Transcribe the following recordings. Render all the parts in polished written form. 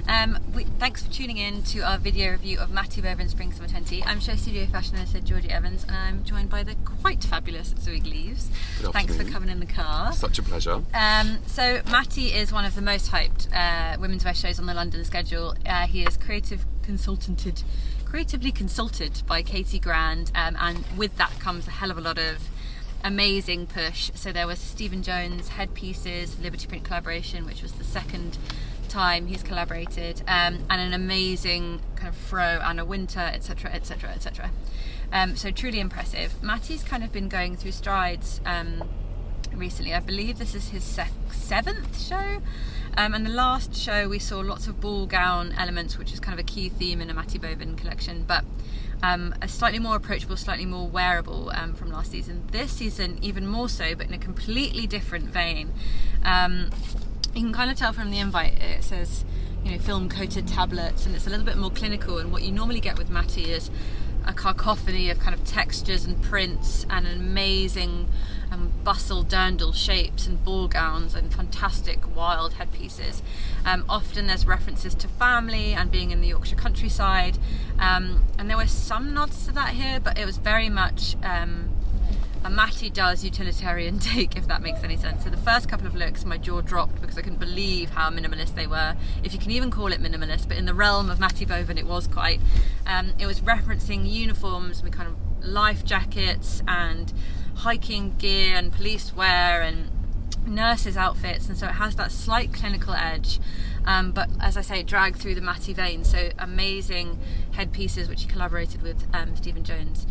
Thanks for tuning in to our video review of Matty Bovan Spring Summer 20. I'm show studio fashion editor Georgina Evans, and I'm joined by the quite fabulous Zooey Gleaves. Thanks for coming in the car. Such a pleasure. So Matty is one of the most hyped womenswear shows on the London schedule. He is creatively consulted by Katie Grand, and with that comes a hell of a lot of amazing push. So there was Stephen Jones headpieces, Liberty Print collaboration, which was the second time he's collaborated, and an amazing kind of fro and a winter, etc, etc, etc. So truly impressive. Matty's kind of been going through strides recently. I believe this is his seventh show, and the last show we saw lots of ball gown elements, which is kind of a key theme in a Matty Bovan collection, but a slightly more approachable, slightly more wearable from last season. This season even more so, but in a completely different vein. You can kind of tell from the invite, it says, film coated tablets, and it's a little bit more clinical, and what you normally get with Matty is a cacophony of kind of textures and prints and an amazing bustle dirndl shapes and ball gowns and fantastic wild headpieces. Often there's references to family and being in the Yorkshire countryside, and there were some nods to that here, but it was very much a Matty does utilitarian take, if that makes any sense. So the first couple of looks, my jaw dropped because I couldn't believe how minimalist they were, if you can even call it minimalist, but in the realm of Matty Bovan it was quite. It was referencing uniforms with kind of life jackets and hiking gear and police wear and nurses' outfits, and so it has that slight clinical edge, but as I say, dragged through the Matty vein. So amazing headpieces which he collaborated with Stephen Jones,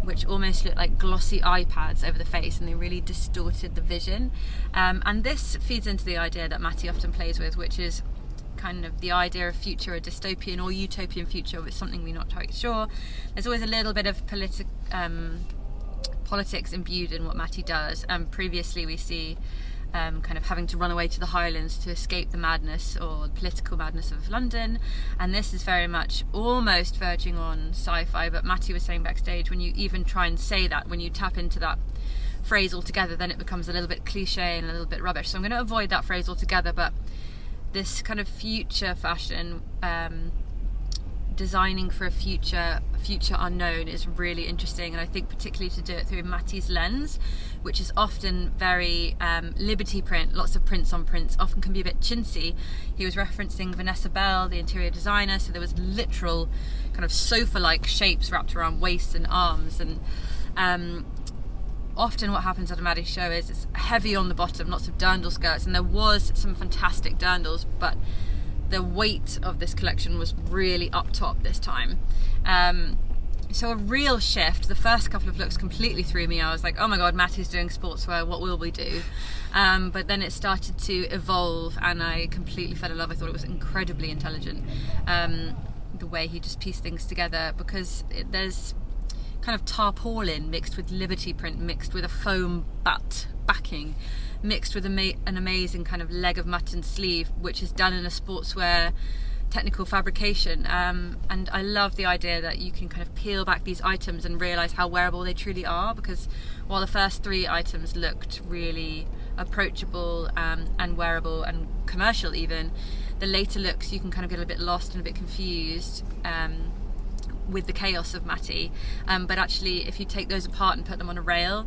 which almost looked like glossy iPads over the face, and they really distorted the vision. And this feeds into the idea that Matty often plays with, which is kind of the idea of future, a dystopian or utopian future, with something we're not quite sure. There's always a little bit of politics imbued in what Matty does. Previously we see kind of having to run away to the Highlands to escape the madness or political madness of London, and this is very much almost verging on sci-fi. But Matty was saying backstage, when you even try and say that, when you tap into that phrase altogether, then it becomes a little bit cliche and a little bit rubbish. So I'm going to avoid that phrase altogether, but this kind of future fashion, designing for a future unknown, is really interesting, and I think particularly to do it through Matty's lens, which is often very Liberty print, lots of prints on prints, often can be a bit chintzy. He was referencing Vanessa Bell, the interior designer, so there was literal kind of sofa-like shapes wrapped around waist and arms, and often what happens at a Matty show is it's heavy on the bottom, lots of dirndl skirts, and there was some fantastic dirndls, but the weight of this collection was really up top this time. So a real shift. The first couple of looks completely threw me. I was like, oh my god, Matty's doing sportswear, what will we do? But then it started to evolve, and I completely fell in love. I thought it was incredibly intelligent, the way he just pieced things together, because there's kind of tarpaulin mixed with Liberty print, mixed with a foam butt backing, mixed with an amazing kind of leg of mutton sleeve, which is done in a sportswear technical fabrication, and I love the idea that you can kind of peel back these items and realise how wearable they truly are, because while the first three items looked really approachable and wearable and commercial even, the later looks you can kind of get a bit lost and a bit confused with the chaos of Matty, but actually if you take those apart and put them on a rail,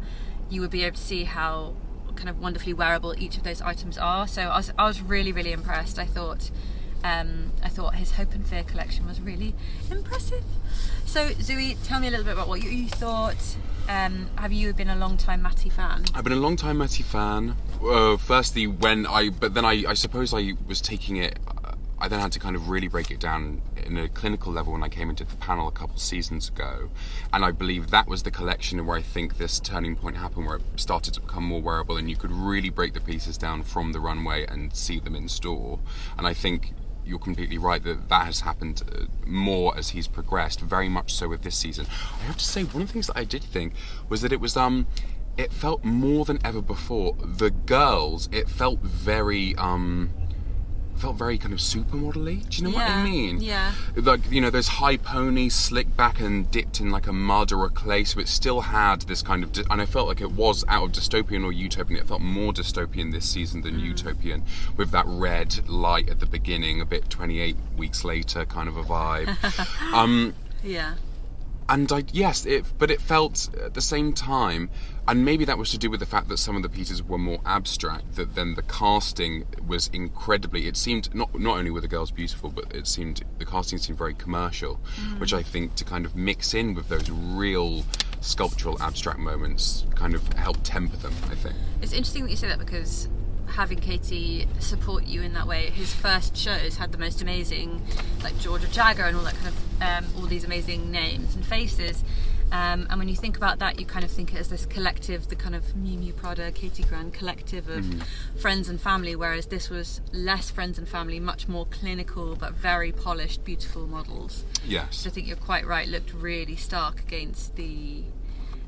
you would be able to see how kind of wonderfully wearable each of those items are. So I was really, really impressed. I thought his Hope and Fear collection was really impressive. So Zooey, tell me a little bit about what you thought. Have you been a long time Matty fan? I've been a long time Matty fan. Firstly, but then I suppose I was taking it. I then had to kind of really break it down in a clinical level when I came into the panel a couple seasons ago, and I believe that was the collection where I think this turning point happened, where it started to become more wearable and you could really break the pieces down from the runway and see them in store. And I think you're completely right that has happened more as he's progressed, very much so with this season. I have to say, one of the things that I did think was that it was it felt more than ever before. The girls, it felt very felt very kind of supermodel-y. Do you know what I mean? Yeah. Like, you know, those high ponies, slicked back and dipped in like a mud or a clay, so it still had this kind of, and I felt like it was out of dystopian or utopian. It felt more dystopian this season than utopian, with that red light at the beginning, a bit 28 weeks later kind of a vibe. Yeah. And but it felt at the same time, and maybe that was to do with the fact that some of the pieces were more abstract, that then the casting was incredibly, it seemed, not only were the girls beautiful, but it seemed, the casting seemed very commercial, which I think to kind of mix in with those real sculptural abstract moments kind of helped temper them, I think. It's interesting that you say that, because having Katie support you in that way, his first shows had the most amazing, like Georgia Jagger and all that kind of, all these amazing names and faces. And when you think about that, you kind of think it as this collective, the kind of Miu Miu Prada, Katie Grand collective of friends and family, whereas this was less friends and family, much more clinical, but very polished, beautiful models. Yes. So I think you're quite right, looked really stark against the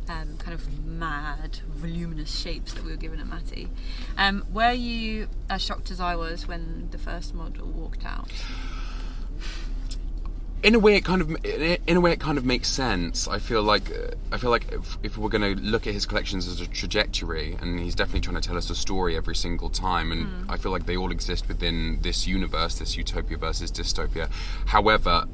kind of mad, voluminous shapes that we were given at Matty. Were you as shocked as I was when the first model walked out? In a way, it kind of makes sense. I feel like if we're going to look at his collections as a trajectory, and he's definitely trying to tell us a story every single time, and I feel like they all exist within this universe, this utopia versus dystopia. However,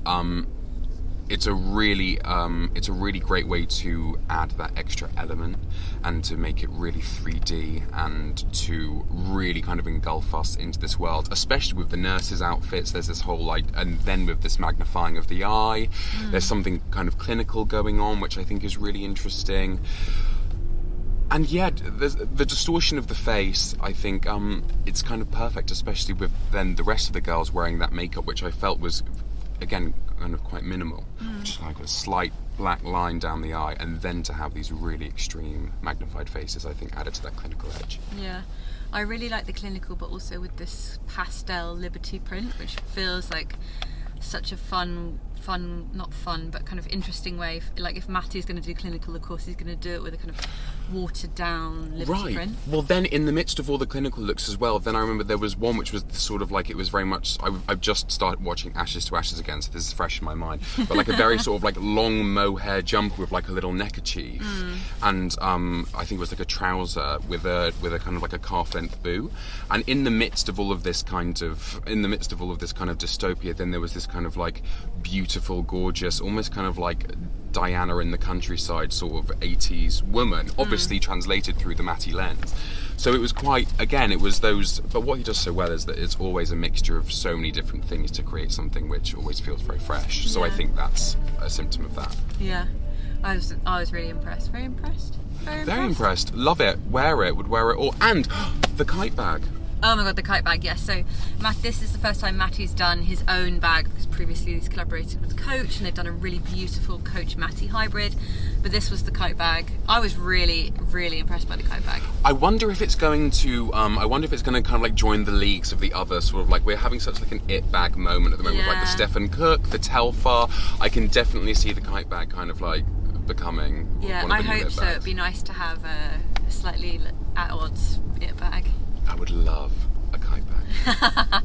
it's a really great way to add that extra element and to make it really 3D and to really kind of engulf us into this world, especially with the nurses' outfits. There's this whole and then with this magnifying of the eye, there's something kind of clinical going on, which I think is really interesting. And yeah, the distortion of the face, I think it's kind of perfect, especially with then the rest of the girls wearing that makeup, which I felt was, again, kind of quite minimal, just like a slight black line down the eye, and then to have these really extreme magnified faces, I think added to that clinical edge. Yeah, I really like the clinical, but also with this pastel Liberty print, which feels like such a fun, not fun, but kind of interesting way. Like if Matty's going to do clinical, of course he's going to do it with a kind of watered down Liberty print. Well, then in the midst of all the clinical looks as well, then I remember there was one which was sort of like, it was very much, I've just started watching Ashes to Ashes again, so this is fresh in my mind, but like a very sort of like long mohair jumper with like a little neckerchief, and I think it was like a trouser with a kind of like a calf length boot, and in the midst of all of this kind of dystopia, then there was this kind of like beautiful, gorgeous, almost kind of like Diana in the countryside sort of 80s woman, obviously translated through the Matty lens. So it was quite, again, it was those, but what he does so well is that it's always a mixture of so many different things to create something which always feels very fresh. So I think that's a symptom of that. Yeah, I was really impressed. Very impressed. Very impressed. Love it. Wear it. Would wear it all. And the kite bag. Oh my god, the kite bag, yes. So this is the first time Matty's done his own bag, because previously he's collaborated with Coach and they've done a really beautiful Coach Matty hybrid, but this was the kite bag. I was really, really impressed by the kite bag. I wonder if it's going to kind of like join the leagues of the other sort of like, we're having such like an it bag moment at the moment with like the Stephen Cook, the Telfar. I can definitely see the kite bag kind of like becoming one of the new I hope it so. bags. It'd be nice to have a slightly at odds it bag. I would love a kite bag.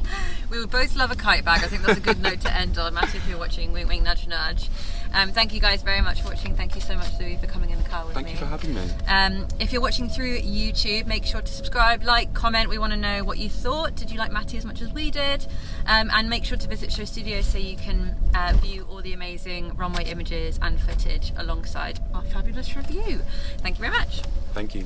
We would both love a kite bag. I think that's a good note to end on. Matty, if you're watching, wink, wink, nudge, nudge. Thank you guys very much for watching. Thank you so much, Zooey, for coming in the car with me. Thank you for having me. If you're watching through YouTube, make sure to subscribe, like, comment. We want to know what you thought. Did you like Matty as much as we did? And make sure to visit Show Studios so you can view all the amazing runway images and footage alongside our fabulous review. Thank you very much. Thank you.